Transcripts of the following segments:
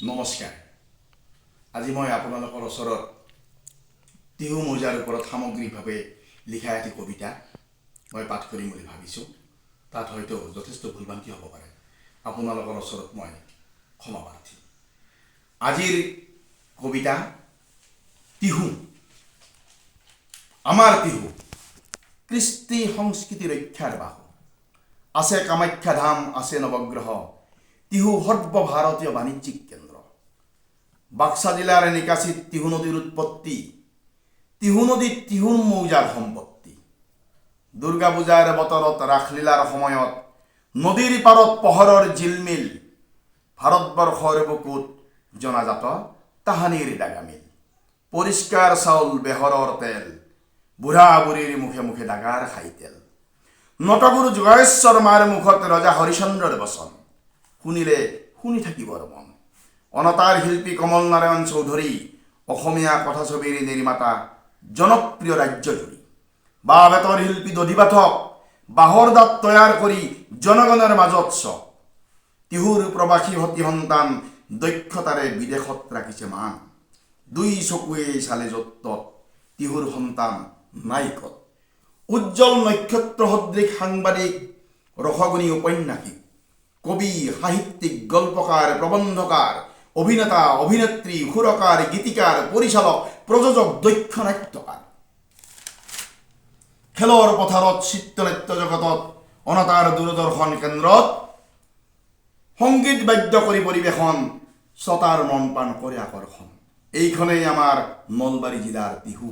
নমস্কাৰ। আজি মই আপোনালোকৰ ওচৰত টিহু মৌজাৰ ওপৰত সামগ্ৰিকভাৱে লিখা এটি কবিতা মই পাঠ কৰিম বুলি ভাবিছোঁ। তাত হয়তো যথেষ্ট ভুলভ্ৰান্তি হ'ব পাৰে। আপোনালোকৰ ওচৰত মই ক্ষমা প্ৰাৰ্থী। আজিৰ কবিতা টিহু। আমাৰ টিহু কৃষ্টি সংস্কৃতি ৰক্ষাৰ বাহু। আছে কামাখ্যা ধাম, আছে নৱগ্ৰহ, টিহু সৰ্বভাৰতীয় বাণিজ্যিক কেন্দ্ৰ। বাক্সা জিলাৰ নিকাশিত টিহু নদীৰ উৎপত্তি, টিহু নদীত টিহু মৌজাৰ সম্পত্তি। দুৰ্গা পূজাৰ বতৰত, ৰাসলীলাৰ সময়ত নদীৰ পাৰত পোহৰৰ জিলমিল। ভাৰতবৰ্ষৰ বুকুত জনাজাত তাহানিৰ ডাগামিল। পৰিষ্কাৰ চাউল, বেহৰৰ তেল, বুঢ়া বুঢ়ীৰ মুখে মুখে ডাগাৰ খাইতেল। নটগুৰু যোগেশ্বৰ মাৰ মুখত ৰজা হৰিচন্দ্ৰৰ বচন, শুনিলে শুনি থাকিবৰ মন। অনতাৰ শিল্পী কমল নাৰায়ণ চৌধুৰী, অসমীয়া কথাছবিৰ নিৰ্মাতা, জনপ্ৰিয় ৰাজ্যজুৰি। বাঁহ বেতৰ শিল্পী দধি পাঠক, বাঁহৰ দাঁত তৈয়াৰ কৰি জনগণৰ মাজত চখ। টিহুৰ প্ৰবাসী সতী সন্তান, দক্ষতাৰে বিদেশত ৰাখিছে মান। দুই চকুৱে চালে য'ত ত'ত, টিহুৰ সন্তান নাইকত। উজ্জ্বল নক্ষত্ৰ সদৃশ সাংবাদিক, ৰসগুণী ঔপন্যাসিক, কবি, সাহিত্যিক, গল্পকাৰ, প্ৰবন্ধকাৰ, অভিনেতা, অভিনেত্ৰী, সুৰকাৰ, গীতিকাৰ, পৰিচালক, প্ৰযোজক, দক্ষ নাট্যকাৰ। খেলৰ পথাৰত, চিত্ৰনাট্য জগতত, অনাতাঁৰ দূৰদৰ্শন কেন্দ্ৰত সংগীত বাদ্য কৰি পৰিৱেশন, শ্ৰোতাৰ মন প্ৰাণ কৰে আকৰ্ষণ। এইখনেই আমাৰ নলবাৰী জিলাৰ টিহু।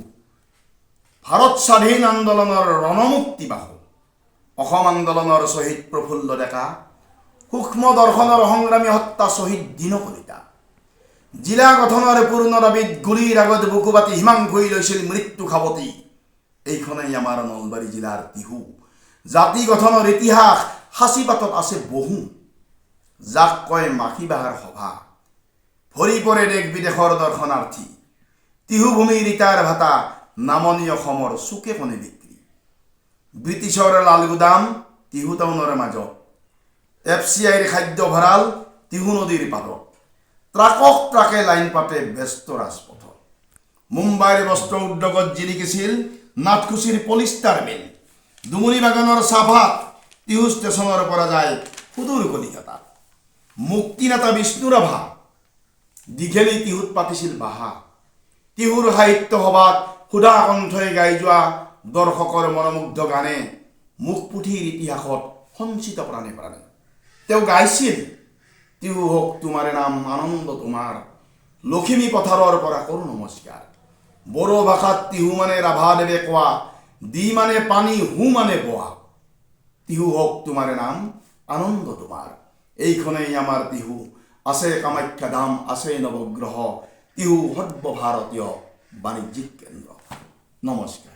ভাৰত স্বাধীন আন্দোলনৰ ৰণমুক্তি বাহু, অসম আন্দোলনৰ শ্বহীদ প্ৰফুল্ল ডেকা, সূক্ষ্ম দৰ্শনৰ সংগ্ৰামী হত্যা শ্বহীদ দীন কলিতা। জিলা গঠনৰ পূৰ্ণ দাবীত গুলীৰ আগত বুকু পাতি হিমাংশুই লৈছিল মৃত্যু সাৱটি। এইখনেই আমাৰ নলবাৰী জিলাৰ টিহু। জাতি গঠনৰ ইতিহাস সাঁচিপাতত আছে বহু, যাক কয় মাখি বাহাৰ সভা। ভৰি পৰে দেশ বিদেশৰ দৰ্শনাৰ্থী, টিহু ভূমিৰ ইটাৰ ভাটা, নামনি অসমৰ চুকে কোণে বিক্ৰী। ব্ৰিটিছৰ লাল গুদাম টিহু টাউনৰ মাজত, FCIৰ খাদ্য ভঁৰাল টিহু নদীৰ পাৰত। ট্ৰাকক ট্ৰাকে লাইন পাতে ব্যস্ত ৰাজপথত। মুম্বাইৰ বস্ত্ৰ উদ্যোগত জিলিকিছিল নাথকুছিৰ পলিষ্টাৰ মিল। দুমুনি বাগানৰ চাহপাত টিহু ষ্টেচনৰ পৰা যায় সুদূৰ কলিকতাত। মুক্তিনেতা বিষ্ণু ৰাভা দীঘেলী টিহুত পাতিছিল বাহা। টিহুৰ সাহিত্য সভাত সুধা কণ্ঠই গাই যোৱা দৰ্শকৰ মনোমুগ্ধ গানে মুখপুথিৰ ইতিহাসত সঞ্চিত প্ৰাণে প্ৰাণে। তেওঁ গাইছিল, টিহু হওক তোমাৰে নাম, আনন্দ তোমাৰ, লখিমী পথাৰৰ পৰা কৰো নমস্কাৰ। বড়ো ভাষাত টিহু মানে ৰাভাদেৱে কোৱা, দি মানে পানী, হু মানে বোৱা। টিহু হওক তোমাৰে নাম, আনন্দ তোমাৰ। এইখনেই আমাৰ টিহু। আছে কামাখ্যা ধাম, আছে নৱগ্ৰহ, টিহু সৰ্বভাৰতীয় বাণিজ্যিক কেন্দ্ৰ। নমস্কাৰ।